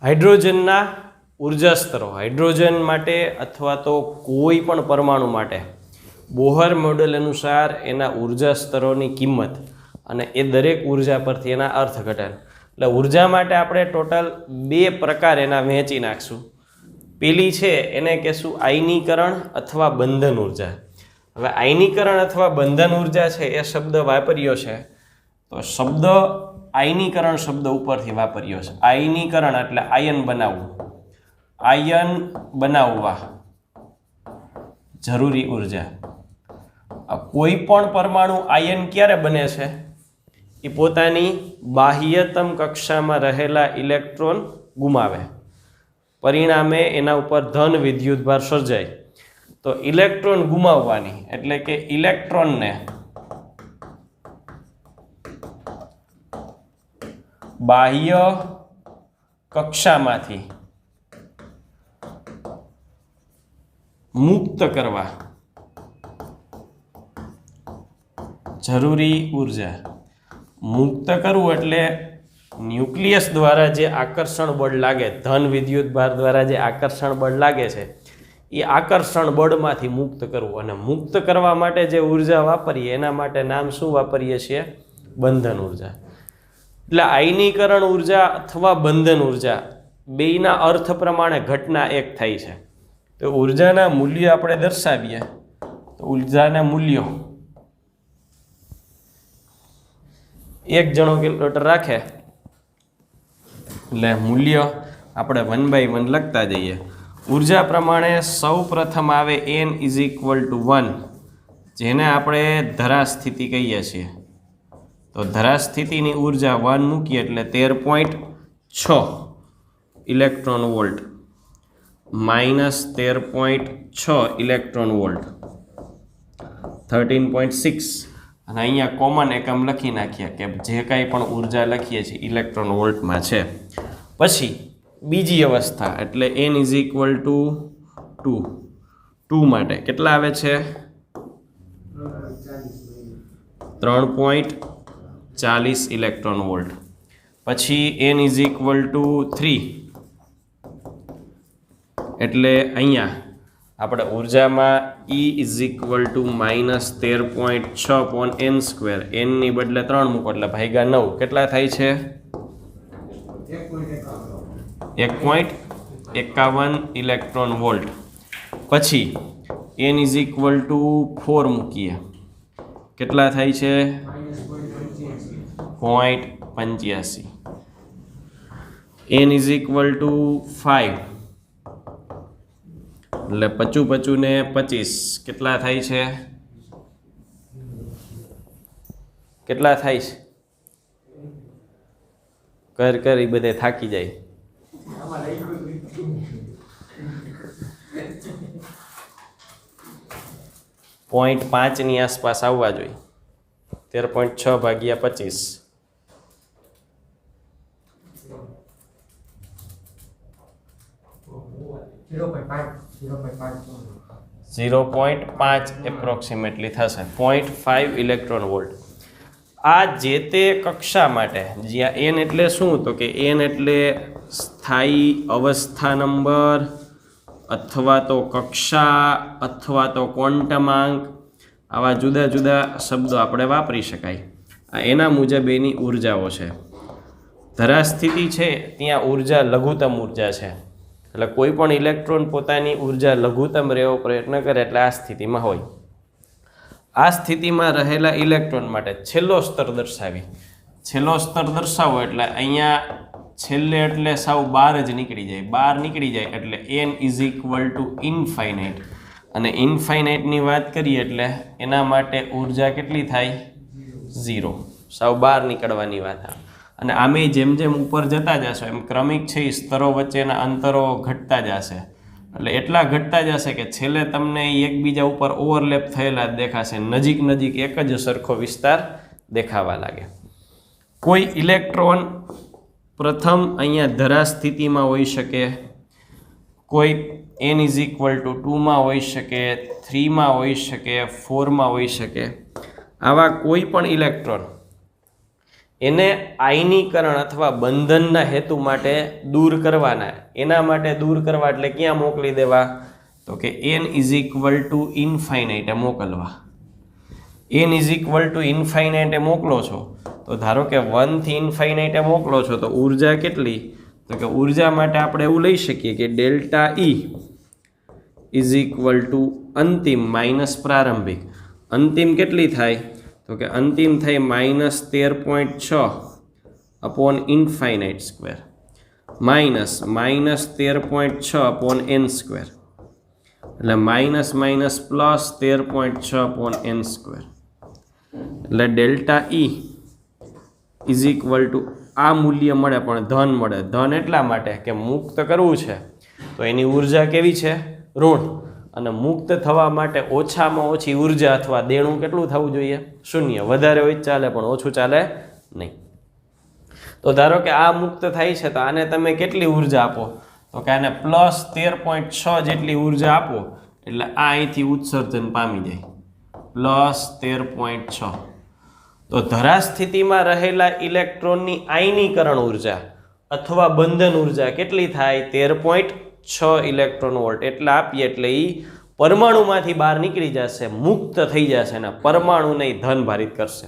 હાઇડ્રોજનના ઉર્જા સ્તરો હાઇડ્રોજન માટે અથવા તો કોઈ પણ પરમાણુ માટે બોહર મોડેલ અનુસાર એના ઉર્જા સ્તરોની કિંમત અને એ દરેક ઉર્જા પરથી એના અર્થઘટન. એટલે ઉર્જા માટે આપણે ટોટલ 2 પ્રકાર એના વહેંચી નાખશું. પેલી છે એને કહેશું આયનીકરણ અથવા બંધન ઉર્જા. હવે આયનીકરણ અથવા બંધન ઉર્જા છે એ શબ્દ વાપર્યો છે તો શબ્દ આયનીકરણ શબ્દ ઉપરથી વાપર્યો છે. આયનીકરણ એટલે આયન બનાવવું, આયન બનાવવા જરૂરી ઉર્જા. કોઈ પણ પરમાણુ આયન ક્યારે બને છે? એ પોતાની બાહ્યતમ કક્ષામાં રહેલા ઇલેક્ટ્રોન ગુમાવે, પરિણામે એના ઉપર ધન વિદ્યુતભાર સર્જાય. તો ઇલેક્ટ્રોન ગુમાવવાની એટલે કે ઇલેક્ટ્રોનને બાહ્ય કક્ષામાંથી મુક્ત કરવા જરૂરી ઉર્જા. મુક્ત કરવું એટલે ન્યુક્લિયસ દ્વારા જે આકર્ષણ બળ લાગે, ધન વિદ્યુતભાર દ્વારા જે આકર્ષણ બળ લાગે છે એ આકર્ષણ બળમાંથી મુક્ત કરવું. અને મુક્ત કરવા માટે જે ઉર્જા વાપરીએ એના માટે નામ શું વાપરીએ છીએ? બંધન ઉર્જા. એટલે આયનીકરણ ઉર્જા અથવા બંધન ઉર્જા બેયના અર્થ પ્રમાણે ઘટના એક થાય છે. તો ઉર્જાના મૂલ્યો આપણે દર્શાવીએ તો ઉર્જાના મૂલ્યો 1 જણો કેલ્ક્યુલેટર રાખે એટલે મૂલ્ય આપણે 1 by 1 લખતા જઈએ. ઉર્જા પ્રમાણે સૌ પ્રથમ આવે n = 1, જેને આપણે ધરાસ્થિતિ કહીએ છીએ. તો ધરાસ્થિતિની ઉર્જા 1 મૂકીએ એટલે 13.6 ઇલેક્ટ્રોન વોલ્ટ -13.6 ઇલેક્ટ્રોન વોલ્ટ 13.6. અને અહીંયા કોમન એકમ લખી નાખીએ કે જે કાંઈ પણ ઉર્જા લખીએ છીએ ઇલેક્ટ્રોન વોલ્ટમાં છે. પછી બીજી અવસ્થા એટલે n = 2 માટે કેટલા આવે છે? 3.40 ઇલેક્ટ્રોન વોલ્ટ. પછી n = 3 એટલે અહીંયા આપણે ઉર્જામાં E = -13.6/n². n ની બદલે 3 મૂકો એટલે ભાગ્યા 9 કેટલા થાય છે? 1.51 ઇલેક્ટ્રોન વોલ્ટ. પછી n = 4 મૂકીએ કેટલા થાય છે? 0.85. n = 5 એટલે 55 ને 25 કેટલા થાય છે? કેટલા થાય છે? કરી બધે થાકી જાય. 0.5 ની આસપાસ આવવા જોઈએ. 13.6 ભાગ્યા 25 0.5 એપ્રોક્સિમેટલી થશે. 0.5 ઇલેક્ટ્રોન વોલ્ટ. આ જે તે કક્ષા માટે જ્યાં n એટલે શું? તો કે n એટલે સ્થાયી અવસ્થા નંબર અથવા તો કક્ષા અથવા તો ક્વોન્ટમાંક, આવા જુદા જુદા શબ્દો આપણે વાપરી શકાય. આ એના મુજબ એની ઉર્જાઓ છે. ધરાસ્થિતિ છે ત્યાં ઉર્જા લઘુત્તમ ઉર્જા છે. એટલે કોઈ પણ ઇલેક્ટ્રોન પોતાની ઉર્જા લઘુત્તમ રહેવો પ્રયત્ન કરે એટલે આ સ્થિતિમાં હોય. આ સ્થિતિમાં રહેલા ઇલેક્ટ્રોન માટે છેલ્લો સ્તર દર્શાવી. છેલ્લો સ્તર દર્શાવો એટલે અહીંયા છેલ્લે એટલે સાવ બહાર જ નીકળી જાય. બહાર નીકળી જાય એટલે n = ઇન્ફાઇનાઇટ. અને ઇન્ફાઇનાઇટની વાત કરીએ એટલે એના માટે ઉર્જા કેટલી થાય? 0. સાવ બહાર નીકળવાની વાત આવે. અને આમે જેમ જેમ ઉપર જતા જશો એમ ક્રમિક છે એ સ્તરો વચ્ચેના અંતરો ઘટતા જશે. એટલે એટલા ઘટતા જશે કે છેલ્લે તમને એકબીજા ઉપર ઓવરલેપ થયેલા દેખાશે. નજીક નજીક એક જ સરખો વિસ્તાર દેખાવા લાગે. કોઈ ઇલેક્ટ્રોન પ્રથમ અહીંયા ધરા સ્થિતિમાં હોઈ શકે, કોઈ n = 2 હોઈ શકે, 3 હોઈ શકે, 4 હોઈ શકે. આવા કોઈ પણ ઇલેક્ટ્રોન એને આયનીકરણ અથવા બંધનના હેતુ માટે દૂર કરવાના. એના માટે દૂર કરવા એટલે ક્યાં મોકલી દેવા? તો કે n = ઇન્ફાઇનાઇટ મોકલવા. n = ઇન્ફાઇનાઇટ મોકલો છો તો ધારો કે 1 થી ઇન્ફાઇનાઇટ મોકલો છો તો ઉર્જા કેટલી? તો કે ઉર્જા માટે આપણે એવું લઈ શકીએ કે ડેલ્ટા E = અંતિમ માઇનસ પ્રારંભિક. અંતિમ કેટલી થાય? તો કે અંતિમ થાય -13.6 upon infinite square minus -13.6 upon n square એટલે minus minus plus 13.6 upon n square. એટલે ડેલ્ટા E = આ મૂલ્ય મળે પણ ધન મળે. ધન એટલા માટે કે મુક્ત કરવું છે તો એની ઉર્જા કેવી છે? ઋણ. અને મુક્ત થવા માટે ઓછામાં ઓછી ઉર્જા અથવા દેણું કેટલું થવું જોઈએ? 0. વધારે હોય ચાલે પણ ઓછું ચાલે નહીં. તો ધારો કે આ મુક્ત થાય છે તો આને તમે કેટલી ઉર્જા આપો? તો કે આને +13.6 જેટલી ઉર્જા આપો એટલે આ અહીંથી ઉત્સર્જન પામી જાય +13.6. તો ધરા સ્થિતિમાં રહેલા ઇલેક્ટ્રોનની આયનીકરણ ઉર્જા અથવા બંધન ઉર્જા કેટલી થાય? 13.6 ઇલેક્ટ્રોન વોલ્ટ. એટલે આપીએ એટલે એ પરમાણુમાંથી બહાર નીકળી જશે, મુક્ત થઈ જશે અને પરમાણુને ધન ભારિત કરશે.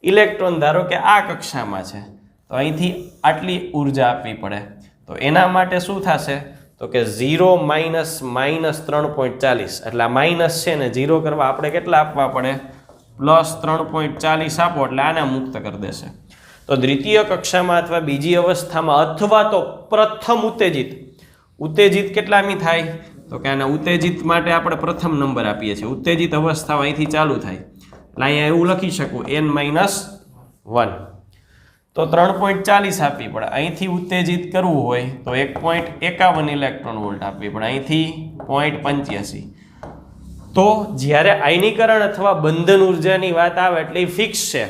ઇલેક્ટ્રોન ધારો કે આ કક્ષામાં છે તો અહીંથી આટલી ઉર્જા આપવી પડે. તો એના માટે શું થશે? તો કે 0 - -3.40 એટલે આ માઇનસ છે ને 0 કરવા આપણે કેટલા આપવા પડે? +3.40 આપો એટલે આને મુક્ત કરી દેશે. તો દ્વિતીય કક્ષામાં અથવા બીજી અવસ્થામાં અથવા તો પ્રથમ ઉત્તેજિત કેટલામી થાય? તો કે આના ઉત્તેજિત માટે આપણે પ્રથમ નંબર આપીએ છીએ. ઉત્તેજિત અવસ્થા અહીંથી ચાલુ થાય એટલે અહીંયા એવું લખી શકું n-1. તો 3.40 આપવી પડે. અહીંથી ઉત્તેજિત કરવું હોય તો 1.51 ઇલેક્ટ્રોન વોલ્ટ આપવી પડે. અહીંથી 0.85. તો જ્યારે આયનીકરણ અથવા બંધન ઉર્જાની વાત આવે એટલે એ ફિક્સ છે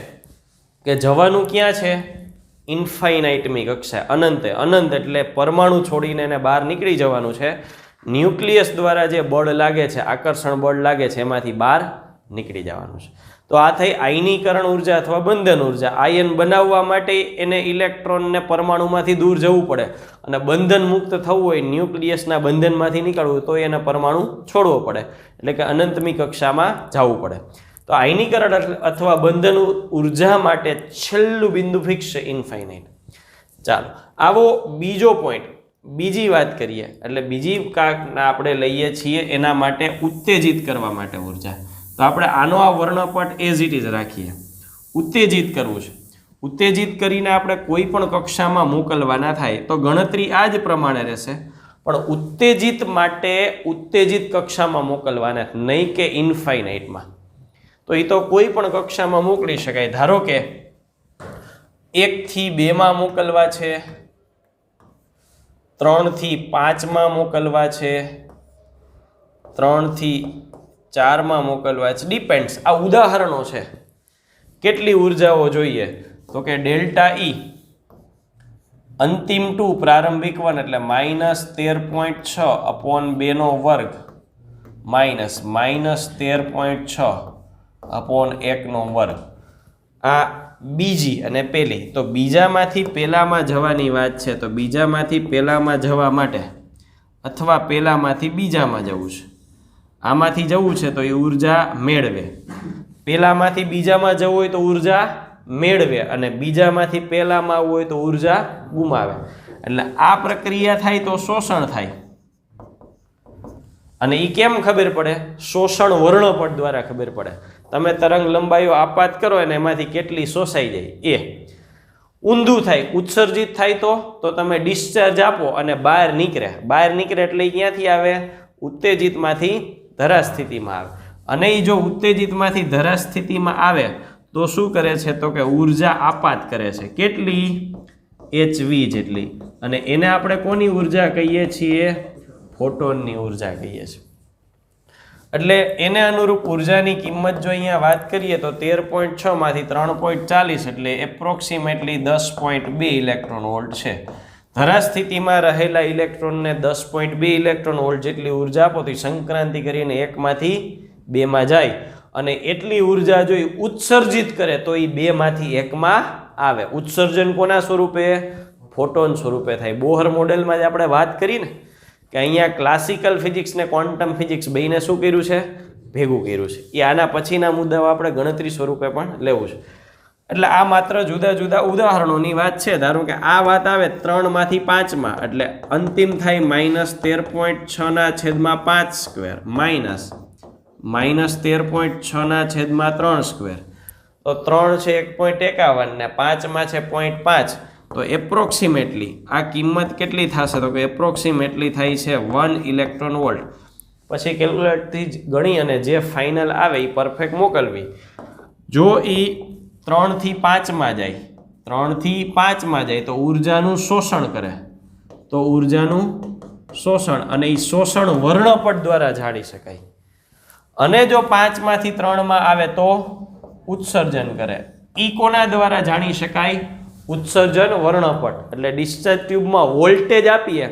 કે જવાનું ક્યાં છે? ઇન્ફાઇનાઇટમી કક્ષા, અનંતે. અનંત એટલે પરમાણુ છોડીને એને બહાર નીકળી જવાનું છે. ન્યુક્લિયસ દ્વારા જે બળ લાગે છે, આકર્ષણ બળ લાગે છે, એમાંથી બહાર નીકળી જવાનું છે. તો આ થઈ આયનીકરણ ઉર્જા અથવા બંધન ઉર્જા. આયન બનાવવા માટે એને ઇલેક્ટ્રોનને પરમાણુમાંથી દૂર જવું પડે અને બંધન મુક્ત થવું હોય, ન્યુક્લિયસના બંધનમાંથી નીકળવું તો એને પરમાણુ છોડવો પડે. એટલે કે અનંતમી કક્ષામાં જવું પડે. તો આયનીકરણ અથવા બંધન ઉર્જા માટે છેલ્લું બિંદુ ફિક્સ છે ઇન્ફાઇનાઇટ. ચાલો આવો બીજો પોઈન્ટ, બીજી વાત કરીએ. એટલે બીજી કાંકના આપણે લઈએ છીએ એના માટે ઉત્તેજિત કરવા માટે ઉર્જા. તો આપણે આનો આ વર્ણપટ એઝ ઇટ ઇઝ રાખીએ. ઉત્તેજિત કરવું છે. ઉત્તેજિત કરીને આપણે કોઈ પણ કક્ષામાં મોકલવાના થાય તો ગણતરી આ જ પ્રમાણે રહેશે. પણ ઉત્તેજિત માટે ઉત્તેજિત કક્ષામાં મોકલવાના, નહીં કે ઇન્ફાઇનાઇટમાં. તો એ તો કોઈ પણ કક્ષામાં મોકલી શકાય. ધારો કે 1 થી 2 મોકલવા છે, 3 થી 5 મોકલવા છે, 3 થી 4 મોકલવા છે. ડિપેન્ડ્સ. આ ઉદાહરણો છે. કેટલી ઉર્જાઓ જોઈએ? તો કે ડેલ્ટા E અંતિમ 2 પ્રારંભિક 1 એટલે -13.6 અપોન 2² -13.6 અપોન 1². આ બીજી અને પહેલી. તો બીજામાંથી પહેલામાં જવાની વાત છે તો બીજામાંથી પહેલામાં જવા માટે અથવા પહેલામાંથી બીજામાં જવું છે. આમાંથી જવું છે તો એ ઉર્જા મેળવે. પહેલામાંથી બીજામાં જવું હોય તો ઉર્જા મેળવે અને બીજામાંથી પહેલામાં આવવું હોય તો ઉર્જા ગુમાવે. એટલે આ પ્રક્રિયા થાય તો શોષણ થાય. અને એ કેમ ખબર પડે? શોષણ વર્ણપટ દ્વારા ખબર પડે. તમે તરંગ લંબાઈઓ આપાત કરો અને એમાંથી કેટલી શોષાઈ જાય એ. ઊંધું થાય, ઉત્સર્જિત થાય તો તમે ડિસ્ચાર્જ આપો અને બહાર નીકળે. બહાર નીકળે એટલે ક્યાંથી આવે? ઉત્તેજિતમાંથી ધરા સ્થિતિમાં આવે. અને એ જો ઉત્તેજિતમાંથી ધરા સ્થિતિમાં આવે તો શું કરે છે? તો કે ઉર્જા આપાત કરે છે. કેટલી? hv જેટલી. અને એને આપણે કોની ઉર્જા કહીએ છીએ? ફોટોનની ઉર્જા કહીએ છીએ. એટલે એને અનુરૂપ ઉર્જાની કિંમત જો અહીંયા વાત કરીએ તો 13.6 માંથી 3.40 એટલે એપ્રોક્સિમેટલી 10.2 ઇલેક્ટ્રોન વોલ્ટ છે. ધરા સ્થિતિમાં રહેલા ઇલેક્ટ્રોનને 10.2 ઇલેક્ટ્રોન વોલ્ટ જેટલી ઉર્જા આપો તો સંક્રાંતિ કરીને 1 માંથી 2 માં જાય અને એટલી ઉર્જા જો ઉત્સર્જિત કરે તો એ 2 માંથી 1 માં આવે. ઉત્સર્જન કોના સ્વરૂપે? ફોટોન સ્વરૂપે થાય. બોહર મોડેલમાં જ આપણે વાત કરી ને કે અહીંયા ક્લાસિકલ ફિઝિક્સ ને ક્વોન્ટમ ફિઝિક્સ બેયને શું કર્યું છે? ભેગું કર્યું છે. એ આના પછીના મુદ્દાઓ આપણે ગણતરી સ્વરૂપે પણ લેવું છે. એટલે આ માત્ર જુદા જુદા ઉદાહરણોની વાત છે. ધારો કે આ વાત આવે 3 માંથી 5માં, એટલે અંતિમ થાય -13.6/5 સ્ક્વેર માઇનસ -13.6/3 સ્ક્વેર. તો 3 છે 1.51 ને 5માં છે 0.5. તો એપ્રોક્સિમેટલી આ કિંમત કેટલી થશે? તો કે એપ્રોક્સિમેટલી થાય છે 1 ઇલેક્ટ્રોન વોલ્ટ. પછી કેલ્ક્યુલેટરથી જ ગણી અને જે ફાઇનલ આવે એ પરફેક્ટ મોકલવી. જો એ 3 થી 5માં જાય, 3 થી 5માં જાય તો ઉર્જાનું શોષણ કરે. તો ઉર્જાનું શોષણ, અને એ શોષણ વર્ણપટ દ્વારા જાણી શકાય. અને જો 5માંથી 3માં આવે તો ઉત્સર્જન કરે. એ કોના દ્વારા જાણી શકાય? ઉત્સર્જન વર્ણપટ. એટલે ડિસ્ચાર્જ ટ્યુબમાં વોલ્ટેજ આપીએ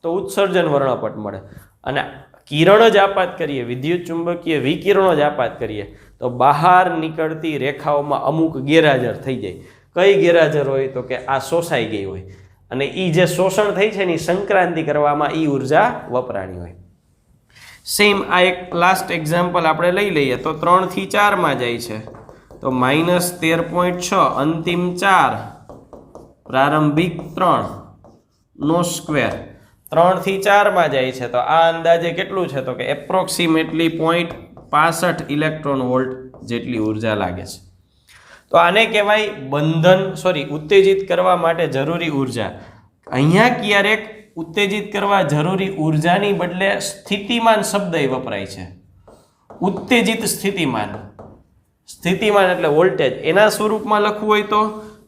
તો ઉત્સર્જન વર્ણપટ મળે. અને કિરણ જ આપાત કરીએ, વિદ્યુત ચુંબકીય વિકિરણો જ આપાત કરીએ તો બહાર નીકળતી રેખાઓમાં અમુક ગેરહાજર થઈ જાય. કઈ ગેરહાજર હોય? તો કે આ શોષાઈ ગઈ હોય, અને એ જે શોષણ થઈ છે એની સંક્રાંતિ કરવામાં એ ઉર્જા વપરાણી હોય. સેમ આ એક લાસ્ટ એક્ઝામ્પલ આપણે લઈ લઈએ. તો 3 થી 4માં જાય છે તો -13.6 અંતિમ 4 પ્રારંભિક 3 નો સ્ક્વેર. 3 થી 4માં જાય છે તો આ અંદાજે કેટલું છે? તો કે એપ્રોક્સિમેટલી 0.65 ઇલેક્ટ્રોન વોલ્ટ જેટલી ઉર્જા લાગે છે. તો આને કહેવાય ઉત્તેજિત કરવા માટે જરૂરી ઉર્જા. અહીંયા ક્યારેક ઉત્તેજિત કરવા જરૂરી ઉર્જાની બદલે સ્થિતિમાન શબ્દ વપરાય છે. ઉત્તેજિત સ્થિતિમાન એટલે વોલ્ટેજ. એના સ્વરૂપમાં લખવું હોય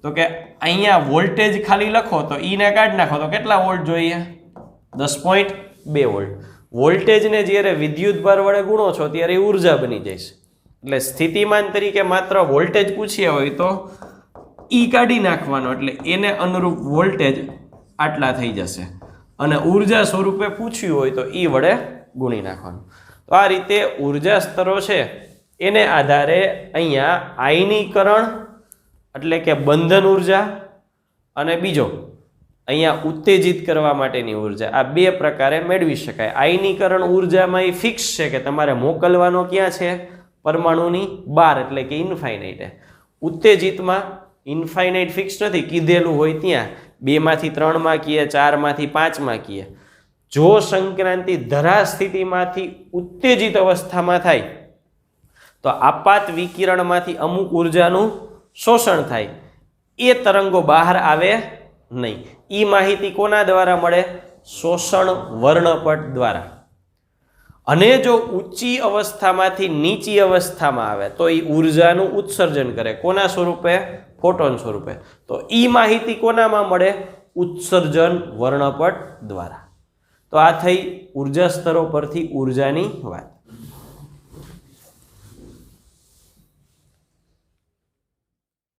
તો કે અહીંયા વોલ્ટેજ ખાલી લખો તો ઈને કાઢી નાખો તો કેટલા વોલ્ટ જોઈએ? 10.2 વોલ્ટ. વોલ્ટેજને જ્યારે વિદ્યુતભાર વડે ગુણો છો ત્યારે ઉર્જા બની જાય છે. એટલે સ્થિતિમાન તરીકે માત્ર વોલ્ટેજ પૂછ્યા હોય તો ઈ કાઢી નાખવાનો, એટલે એને અનુરૂપ વોલ્ટેજ આટલા થઈ જશે. અને ઉર્જા સ્વરૂપે પૂછ્યું હોય તો ઈ વડે ગુણી નાખવાનું. તો આ રીતે ઉર્જા સ્તરો છે એને આધારે અહીંયા આયનીકરણ એટલે કે બંધન ઉર્જા અને બીજો અહીંયા ઉત્તેજિત કરવા માટેની ઉર્જા, આ બે પ્રકારે મેળવી શકાય. આયનીકરણ ઉર્જામાં એ ફિક્સ છે કે તમારે મોકલવાનો ક્યાં છે? પરમાણુની બહાર, એટલે કે ઇન્ફાઇનાઇટ. ઉત્તેજિતમાં ઇન્ફાઇનાઇટ ફિક્સ નથી, કીધેલું હોય ત્યાં 2માંથી 3માં કીએ, 4માંથી 5માં કીએ. જો સંક્રાંતિ ધરા સ્થિતિમાંથી ઉત્તેજિત અવસ્થામાં થાય તો આપાત વિકિરણમાંથી અમુક ઉર્જાનું શોષણ થાય. એ તરંગો બહાર આવે નહીં. એ માહિતી કોના દ્વારા મળે? શોષણ વર્ણપટ દ્વારા. અને જો ઊંચી અવસ્થામાંથી નીચી અવસ્થામાં આવે તો એ ઉર્જાનું ઉત્સર્જન કરે. કોના સ્વરૂપે? ફોટોન સ્વરૂપે. તો એ માહિતી કોનામાં મળે? ઉત્સર્જન વર્ણપટ દ્વારા. તો આ થઈ ઉર્જા સ્તરો પરથી ઉર્જાની વાત.